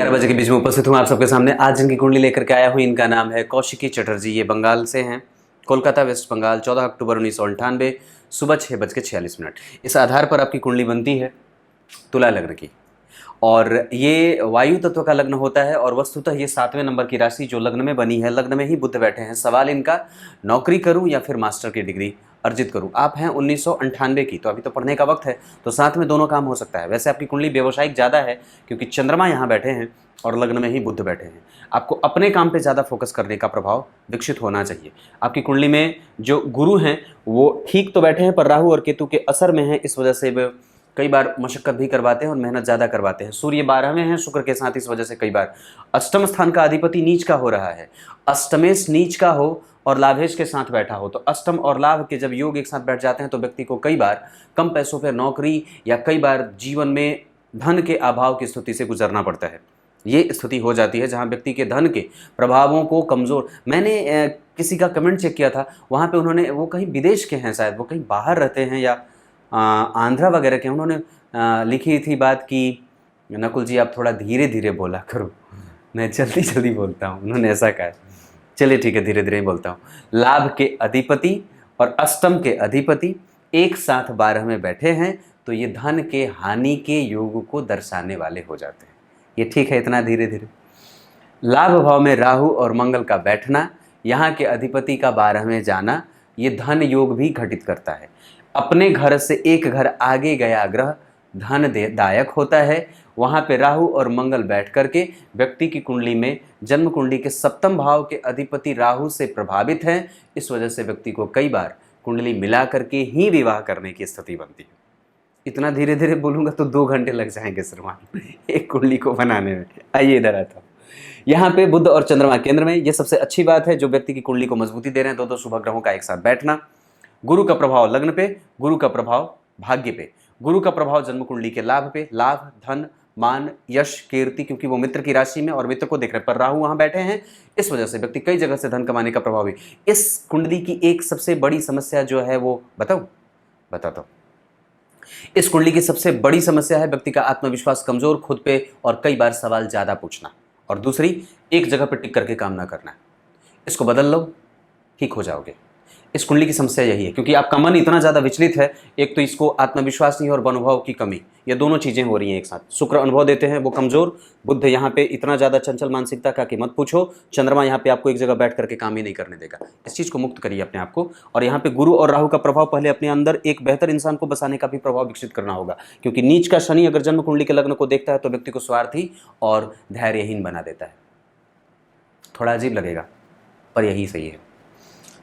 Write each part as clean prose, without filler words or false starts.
11 बजे के बीच में उपस्थित हूँ आप सबके सामने। आज जिनकी कुंडली लेकर के आया हूँ इनका नाम है कौशिकी चटर्जी। ये बंगाल से हैं, कोलकाता वेस्ट बंगाल। 14 अक्टूबर 1998 सुबह 6:46। इस आधार पर आपकी कुंडली बनती है तुला लग्न की, और ये वायु तत्व का लग्न होता है। और वस्तुतः ये 7वें नंबर की राशि जो लग्न में बनी है, लग्न में ही बुध बैठे हैं। सवाल इनका, नौकरी करूं या फिर मास्टर की डिग्री अर्जित करूं। आप हैं 1998 की, तो अभी तो पढ़ने का वक्त है, तो साथ में दोनों काम हो सकता है। वैसे आपकी कुंडली व्यवसायिक ज़्यादा है क्योंकि चंद्रमा यहाँ बैठे हैं और लग्न में ही बुध बैठे हैं। आपको अपने काम पे ज़्यादा फोकस करने का प्रभाव विकसित होना चाहिए। आपकी कुंडली में जो गुरु हैं वो ठीक तो बैठे हैं, पर राहु और केतु के असर में हैं। इस वजह से कई बार मशक्कत भी करवाते हैं और मेहनत ज़्यादा करवाते हैं। सूर्य 12वें हैं शुक्र के साथ, इस वजह से कई बार अष्टम स्थान का अधिपति नीच का हो रहा है। अष्टमेश नीच का हो और लाभेश के साथ बैठा हो, तो अष्टम और लाभ के जब योग एक साथ बैठ जाते हैं तो व्यक्ति को कई बार कम पैसों पर नौकरी या कई बार जीवन में धन के अभाव की स्थिति से गुजरना पड़ता है। ये स्थिति हो जाती है जहाँ व्यक्ति के धन के प्रभावों को कमज़ोर। मैंने किसी का कमेंट चेक किया था, वहाँ पे उन्होंने, वो कहीं विदेश के हैं शायद, वो कहीं बाहर रहते हैं या आंध्रा वगैरह के, उन्होंने लिखी थी बात कि नकुल जी आप थोड़ा धीरे धीरे बोला करो, मैं जल्दी जल्दी बोलता हूँ। उन्होंने ऐसा कहा है। चलिए ठीक है, धीरे धीरे बोलता हूँ। लाभ के अधिपति और अष्टम के अधिपति एक साथ 12 में बैठे हैं, तो ये धन के हानि के योग को दर्शाने वाले हो जाते हैं। ये ठीक है इतना धीरे धीरे। लाभ भाव में राहु और मंगल का बैठना, यहाँ के अधिपति का 12 में जाना, ये धन योग भी घटित करता है। अपने घर से एक घर आगे गया ग्रह धन दायक होता है। वहाँ पे राहु और मंगल बैठ करके व्यक्ति की कुंडली में, जन्म कुंडली के 7वें भाव के अधिपति राहु से प्रभावित हैं। इस वजह से व्यक्ति को कई बार कुंडली मिला करके ही विवाह करने की स्थिति बनती है। इतना धीरे धीरे बोलूँगा तो 2 घंटे लग जाएंगे श्रीमान एक कुंडली को बनाने में। आइए इधर आता हूँ। यहाँ पे बुध और चंद्रमा केंद्र में, ये सबसे अच्छी बात है जो व्यक्ति की कुंडली को मजबूती दे रहे हैं। दो शुभ ग्रहों का एक साथ बैठना, गुरु का प्रभाव लग्न पे, गुरु का प्रभाव भाग्य पे, गुरु का प्रभाव जन्म कुंडली के लाभ पे, लाभ धन मान यश कीर्ति, क्योंकि वो मित्र की राशि में और मित्र को देख रहे हैं, पर राहु वहां बैठे हैं। इस वजह से व्यक्ति कई जगह से धन कमाने का प्रभाव भी। इस कुंडली की एक सबसे बड़ी समस्या जो है वो बताता हूं। इस कुंडली की सबसे बड़ी समस्या है व्यक्ति का आत्मविश्वास कमजोर, खुद पे और कई बार सवाल ज्यादा पूछना, और दूसरी एक जगह पर टिक करके काम ना करना। इसको बदल लो, ठीक हो जाओगे। इस कुंडली की समस्या यही है क्योंकि आपका मन इतना ज़्यादा विचलित है। एक तो इसको आत्मविश्वास नहीं और अनुभव की कमी, ये दोनों चीज़ें हो रही हैं एक साथ। शुक्र अनुभव देते हैं वो कमज़ोर, बुध यहाँ पे इतना ज़्यादा चंचल मानसिकता का कि मत पूछो, चंद्रमा यहाँ पे आपको एक जगह बैठ करके काम ही नहीं करने देगा। इस चीज़ को मुक्त करिए अपने आप को। और यहाँ पे गुरु और राहु का प्रभाव, पहले अपने अंदर एक बेहतर इंसान को बसाने का भी प्रभाव विकसित करना होगा, क्योंकि नीच का शनि अगर जन्म कुंडली के लग्न को देखता है तो व्यक्ति को स्वार्थी और धैर्यहीन बना देता है। थोड़ा अजीब लगेगा पर यही सही है।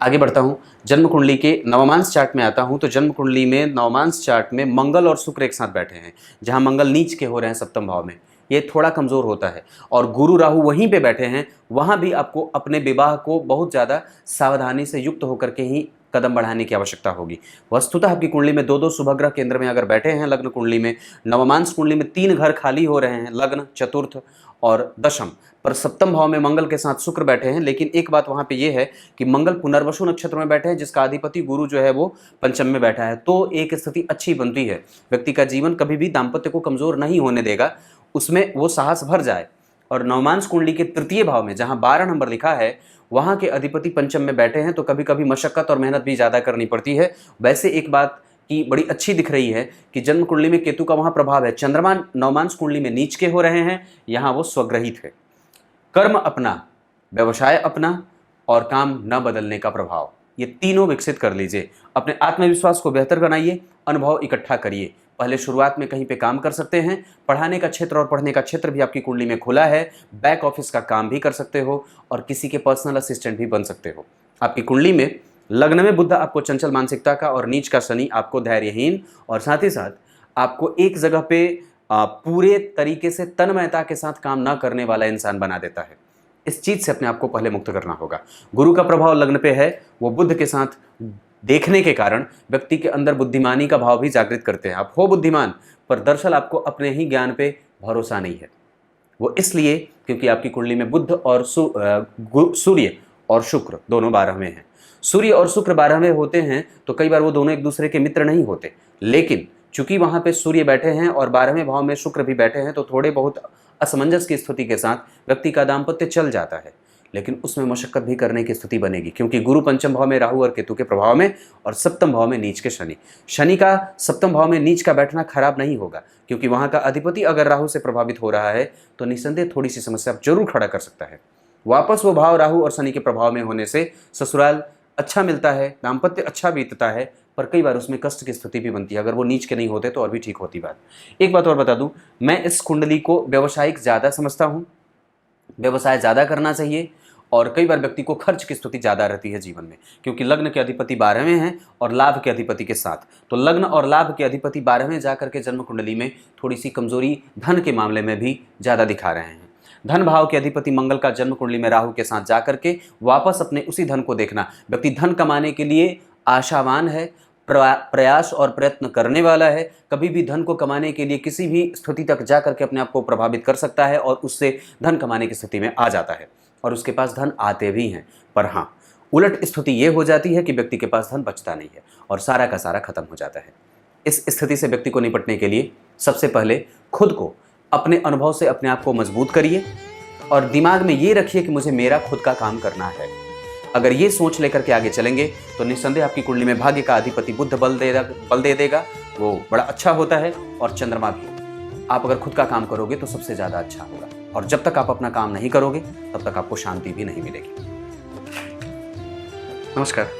आगे बढ़ता हूँ, जन्म कुंडली के नवमांश चार्ट में आता हूँ। तो जन्म कुंडली में नवमांश चार्ट में मंगल और शुक्र एक साथ बैठे हैं, जहाँ मंगल नीच के हो रहे हैं 7वें भाव में, ये थोड़ा कमज़ोर होता है। और गुरु राहु वहीं पे बैठे हैं, वहाँ भी आपको अपने विवाह को बहुत ज़्यादा सावधानी से युक्त होकर के ही कदम बढ़ाने की आवश्यकता होगी। वस्तुतः आपकी कुंडली में 2 शुभ ग्रह केंद्र में अगर बैठे हैं, लग्न कुंडली में, नवमांश कुंडली में 3 घर खाली हो रहे हैं, लग्न, चतुर्थ और दशम, पर 7वें भाव में मंगल के साथ शुक्र बैठे हैं। लेकिन एक बात वहाँ पे ये है कि मंगल पुनर्वसु नक्षत्र में बैठे हैं, जिसका अधिपति गुरु जो है वो पंचम में बैठा है। तो एक स्थिति अच्छी बनती है, व्यक्ति का जीवन कभी भी दाम्पत्य को कमज़ोर नहीं होने देगा, उसमें वो साहस भर जाए। और नवमांश कुंडली के 3 भाव में जहाँ 12 नंबर लिखा है, वहाँ के अधिपति पंचम में बैठे हैं, तो कभी कभी मशक्कत और मेहनत भी ज़्यादा करनी पड़ती है। वैसे एक बात की बड़ी अच्छी दिख रही है कि जन्म कुंडली में केतु का वहाँ प्रभाव है, चंद्रमा नवमांश कुंडली में नीच के हो रहे हैं, यहाँ वो स्वग्रहित है। कर्म अपना, व्यवसाय अपना और काम न बदलने का प्रभाव, ये तीनों विकसित कर लीजिए। अपने आत्मविश्वास को बेहतर बनाइए, अनुभव इकट्ठा करिए। पहले शुरुआत में कहीं पे काम कर सकते हैं, पढ़ाने का क्षेत्र और पढ़ने का क्षेत्र भी आपकी कुंडली में खुला है, बैक ऑफिस का काम भी कर सकते हो और किसी के पर्सनल असिस्टेंट भी बन सकते हो। आपकी कुंडली में लग्न में बुध आपको चंचल मानसिकता का और नीच का शनि आपको धैर्यहीन और साथ ही साथ आपको एक जगह पे पूरे तरीके से तन्मयता के साथ काम ना करने वाला इंसान बना देता है। इस चीज़ से अपने आप को पहले मुक्त करना होगा। गुरु का प्रभाव लग्न पे है, वो बुध के साथ देखने के कारण व्यक्ति के अंदर बुद्धिमानी का भाव भी जागृत करते हैं। आप हो बुद्धिमान, पर दरअसल आपको अपने ही ज्ञान पे भरोसा नहीं है। वो इसलिए क्योंकि आपकी कुंडली में बुध और सूर्य और शुक्र दोनों 12 में हैं। सूर्य और शुक्र 12 में होते हैं तो कई बार वो दोनों एक दूसरे के मित्र नहीं होते, लेकिन चूंकि वहाँ पे सूर्य बैठे हैं और 12वें भाव में शुक्र भी बैठे हैं, तो थोड़े बहुत असमंजस की स्थिति के साथ व्यक्ति का दाम्पत्य चल जाता है, लेकिन उसमें मशक्कत भी करने की स्थिति बनेगी, क्योंकि गुरु पंचम भाव में राहु और केतु के प्रभाव में और सप्तम भाव में नीच के शनि। शनि का सप्तम भाव में नीच का बैठना खराब नहीं होगा, क्योंकि वहां का अधिपति अगर राहु से प्रभावित हो रहा है तो निस्संदेह थोड़ी सी समस्या जरूर खड़ा कर सकता है। वापस वो भाव राहु और शनि के प्रभाव में होने से ससुराल अच्छा मिलता है, दाम्पत्य अच्छा बीतता है, पर कई बार उसमें कष्ट की स्थिति भी बनती है। अगर वो नीच के नहीं होते तो और भी ठीक होती बात। एक बात और बता दूं, मैं इस कुंडली को व्यवसायिक ज़्यादा समझता हूँ, व्यवसाय ज़्यादा करना चाहिए, और कई बार व्यक्ति को खर्च की स्थिति ज़्यादा रहती है जीवन में, क्योंकि लग्न के अधिपति 12वें हैं और लाभ के अधिपति के साथ। तो लग्न और लाभ के अधिपति 12वें जाकर के जन्म कुंडली में थोड़ी सी कमजोरी धन के मामले में भी ज़्यादा दिखा रहे हैं। धन भाव के अधिपति मंगल का जन्म कुंडली में राहु के साथ जाकर के वापस अपने उसी धन को देखना, व्यक्ति धन कमाने के लिए आशावान है, प्रयास और प्रयत्न करने वाला है, कभी भी धन को कमाने के लिए किसी भी स्थिति तक जाकर के अपने आप को प्रभावित कर सकता है और उससे धन कमाने की स्थिति में आ जाता है, और उसके पास धन आते भी हैं। पर हाँ, उलट स्थिति ये हो जाती है कि व्यक्ति के पास धन बचता नहीं है और सारा का सारा खत्म हो जाता है। इस स्थिति से व्यक्ति को निपटने के लिए सबसे पहले खुद को अपने अनुभव से अपने आप को मजबूत करिए और दिमाग में ये रखिए कि मुझे मेरा खुद का काम करना है। अगर ये सोच लेकर के आगे चलेंगे तो निस्संदेह आपकी कुंडली में भाग्य का अधिपति बुध बल दे देगा, वो बड़ा अच्छा होता है, और चंद्रमा भी। आप अगर खुद का काम करोगे तो सबसे ज़्यादा अच्छा होगा, और जब तक आप अपना काम नहीं करोगे तब तक आपको शांति भी नहीं मिलेगी। नमस्कार।